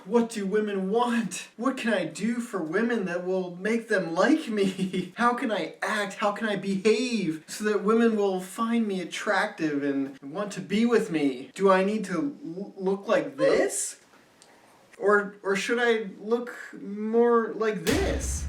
What do women want? What can I do for women that will make them like me? How can I act? How can I behave so that women will find me attractive and want to be with me? Do I need to look like this? Or should I look more like this?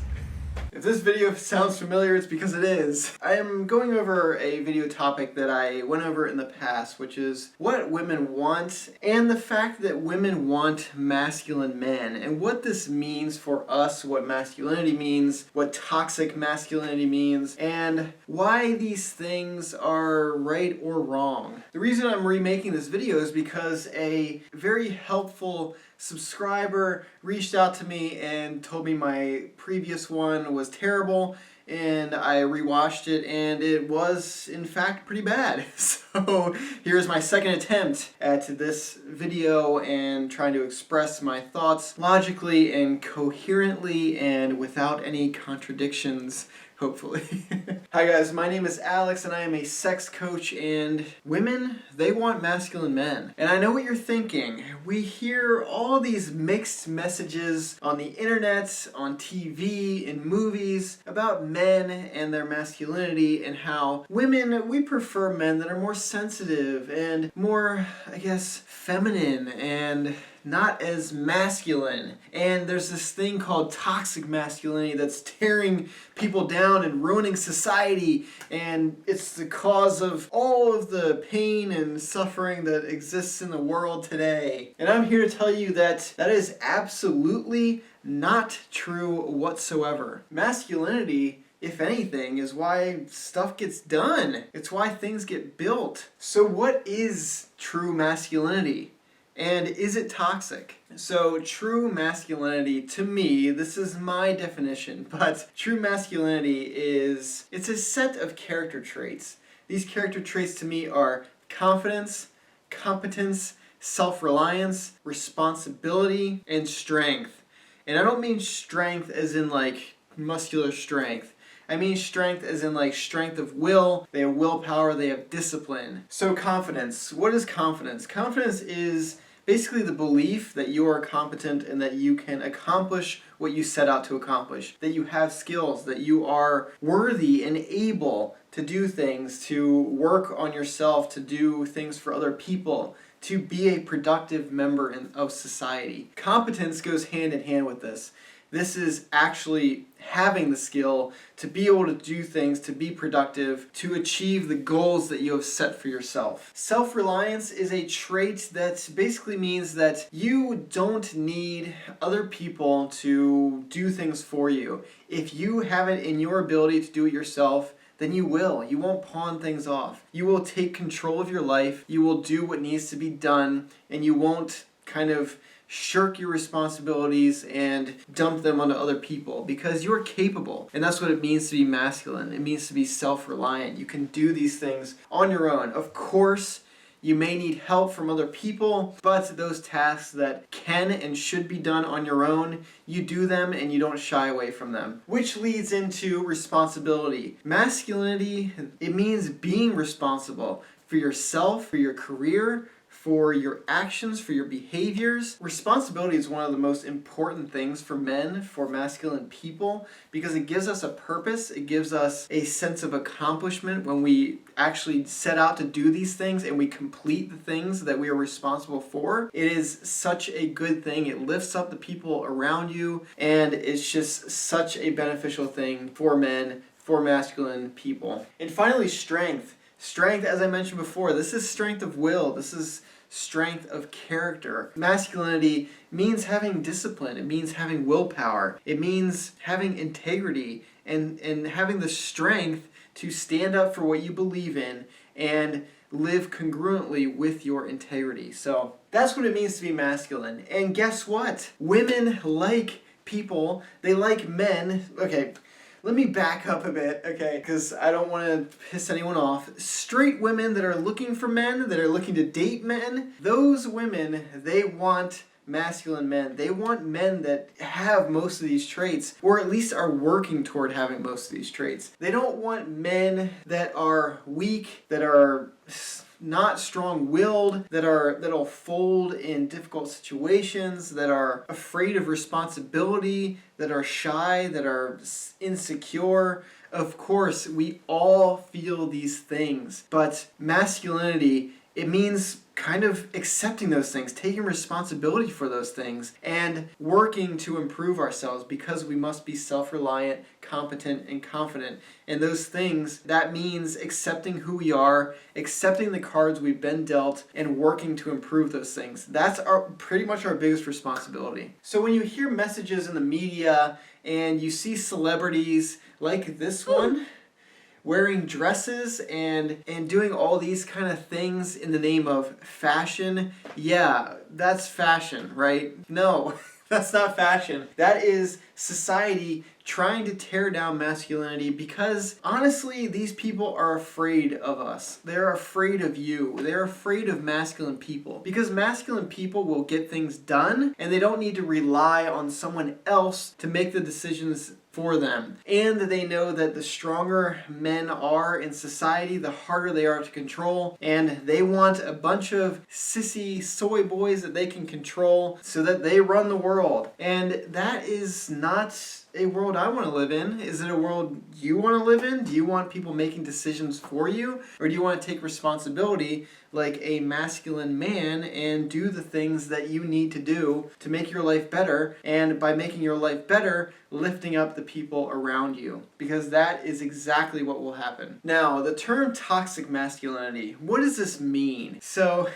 If this video sounds familiar, it's because it is. I am going over a video topic that I went over in the past, which is what women want and the fact that women want masculine men and what this means for us, what masculinity means, what toxic masculinity means, and why these things are right or wrong. The reason I'm remaking this video is because a very helpful subscriber reached out to me and told me my previous one was terrible, and I rewatched it and it was in fact pretty bad. So here's my second attempt at this video and trying to express my thoughts logically and coherently and without any contradictions, hopefully. Hi guys, my name is Alex and I am a sex coach, and women, they want masculine men. And I know what you're thinking. We hear all these mixed messages on the internet, on TV, in movies about men and their masculinity and how women, we prefer men that are more sensitive and more, I guess, feminine and not as masculine. And there's this thing called toxic masculinity that's tearing people down and ruining society, and it's the cause of all of the pain and suffering that exists in the world today. And I'm here to tell you that that is absolutely not true whatsoever. Masculinity, if anything, is why stuff gets done. It's why things get built. So what is true masculinity? And is it toxic? So true masculinity, to me, this is my definition, but true masculinity is, it's a set of character traits. These character traits to me are confidence, competence, self-reliance, responsibility, and strength. And I don't mean strength as in like muscular strength. I mean strength as in like strength of will, they have willpower, they have discipline. So confidence, what is confidence? Confidence is basically the belief that you are competent and that you can accomplish what you set out to accomplish, that you have skills, that you are worthy and able to do things, to work on yourself, to do things for other people, to be a productive member of society. Competence goes hand in hand with this. This is actually having the skill to be able to do things, to be productive, to achieve the goals that you have set for yourself. Self-reliance is a trait that basically means that you don't need other people to do things for you. If you have it in your ability to do it yourself, then you will. You won't pawn things off. You will take control of your life, you will do what needs to be done, and you won't kind of shirk your responsibilities and dump them onto other people because you're capable. And that's what it means to be masculine. It means to be self-reliant. You can do these things on your own. Of course, you may need help from other people, but those tasks that can and should be done on your own, you do them and you don't shy away from them. Which leads into responsibility. Masculinity, it means being responsible for yourself, for your career, for your actions, for your behaviors. Responsibility is one of the most important things for men, for masculine people, because it gives us a purpose, it gives us a sense of accomplishment when we actually set out to do these things and we complete the things that we are responsible for. It is such a good thing. It lifts up the people around you, and it's just such a beneficial thing for men, for masculine people. And finally, strength. Strength, as I mentioned before, this is strength of will. This is strength of character. Masculinity means having discipline. It means having willpower. It means having integrity and having the strength to stand up for what you believe in and live congruently with your integrity. So that's what it means to be masculine. And guess what? Women like people. They like men. Okay. Let me back up a bit, okay, because I don't want to piss anyone off. Straight women that are looking for men, that are looking to date men, those women, they want masculine men. They want men that have most of these traits, or at least are working toward having most of these traits. They don't want men that are weak, that are not strong-willed, that'll fold in difficult situations, that are afraid of responsibility, that are shy, that are insecure. Of course, we all feel these things, but masculinity, it means kind of accepting those things, taking responsibility for those things, and working to improve ourselves, because we must be self-reliant, competent, and confident. And those things, that means accepting who we are, accepting the cards we've been dealt, and working to improve those things. That's pretty much our biggest responsibility. So when you hear messages in the media and you see celebrities like this one, wearing dresses and doing all these kind of things in the name of fashion, yeah, that's fashion, right? No, that's not fashion. That is society trying to tear down masculinity, because honestly, these people are afraid of us. They're afraid of you. They're afraid of masculine people, because masculine people will get things done and they don't need to rely on someone else to make the decisions for them. And they know that the stronger men are in society, the harder they are to control, and they want a bunch of sissy soy boys that they can control so that they run the world. And that is not a world I want to live in. Is it a world you want to live in? Do you want people making decisions for you? Or do you want to take responsibility like a masculine man and do the things that you need to do to make your life better, and by making your life better, lifting up the people around you? Because that is exactly what will happen. Now, the term toxic masculinity, what does this mean? So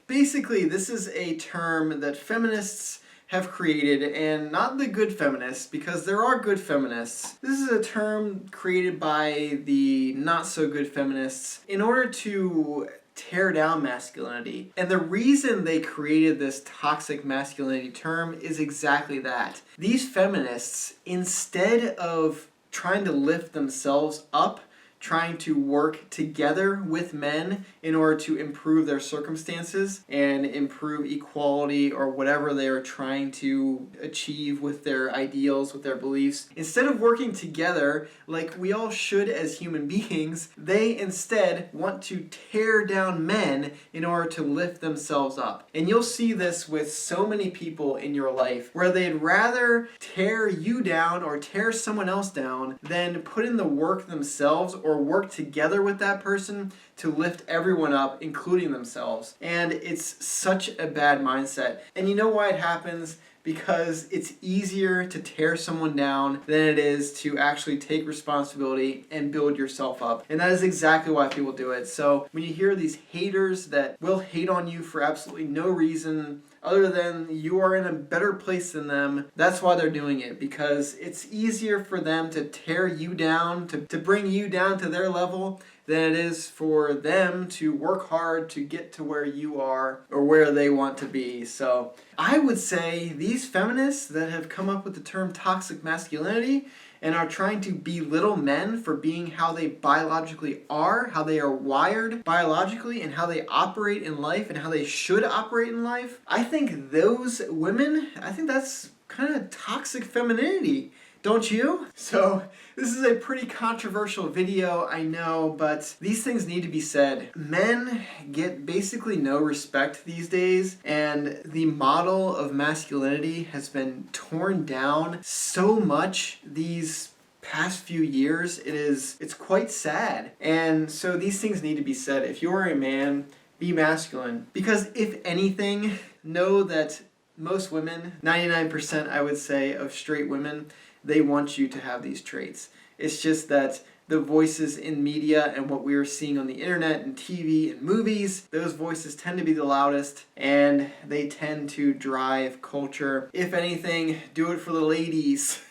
basically, this is a term that feminists have created, and not the good feminists, because there are good feminists. This is a term created by the not so good feminists in order to tear down masculinity. And the reason they created this toxic masculinity term is exactly that. These feminists, instead of trying to lift themselves up, trying to work together with men in order to improve their circumstances and improve equality or whatever they are trying to achieve with their ideals, with their beliefs. Instead of working together like we all should as human beings, they instead want to tear down men in order to lift themselves up. And you'll see this with so many people in your life, where they'd rather tear you down or tear someone else down than put in the work themselves or work together with that person to lift everyone up, including themselves. And it's such a bad mindset. And you know why it happens? Because it's easier to tear someone down than it is to actually take responsibility and build yourself up. And that is exactly why people do it. So when you hear these haters that will hate on you for absolutely no reason other than you are in a better place than them, that's why they're doing it. Because it's easier for them to tear you down, to bring you down to their level, than it is for them to work hard to get to where you are or where they want to be. So I would say these feminists that have come up with the term toxic masculinity and are trying to belittle men for being how they biologically are, how they are wired biologically, and how they operate in life and how they should operate in life, I think those women, I think that's kind of toxic femininity. Don't you? So this is a pretty controversial video, I know, but these things need to be said. Men get basically no respect these days, and the model of masculinity has been torn down so much these past few years. It's quite sad. And so these things need to be said. If you're a man, be masculine. Because if anything, know that most women, 99% I would say of straight women, they want you to have these traits. It's just that the voices in media and what we are seeing on the internet and TV and movies, those voices tend to be the loudest and they tend to drive culture. If anything, do it for the ladies,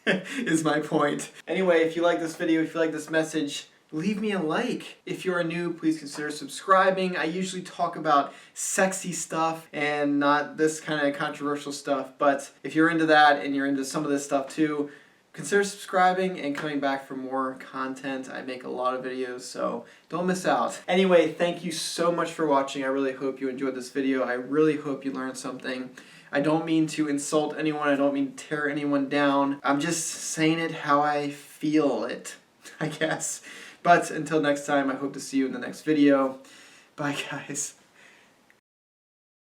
is my point. Anyway, if you like this video, if you like this message, leave me a like. If you're new, please consider subscribing. I usually talk about sexy stuff and not this kind of controversial stuff, but if you're into that and you're into some of this stuff too, consider subscribing and coming back for more content. I make a lot of videos, so don't miss out. Anyway, thank you so much for watching. I really hope you enjoyed this video. I really hope you learned something. I don't mean to insult anyone. I don't mean to tear anyone down. I'm just saying it how I feel it, I guess. But until next time, I hope to see you in the next video. Bye, guys.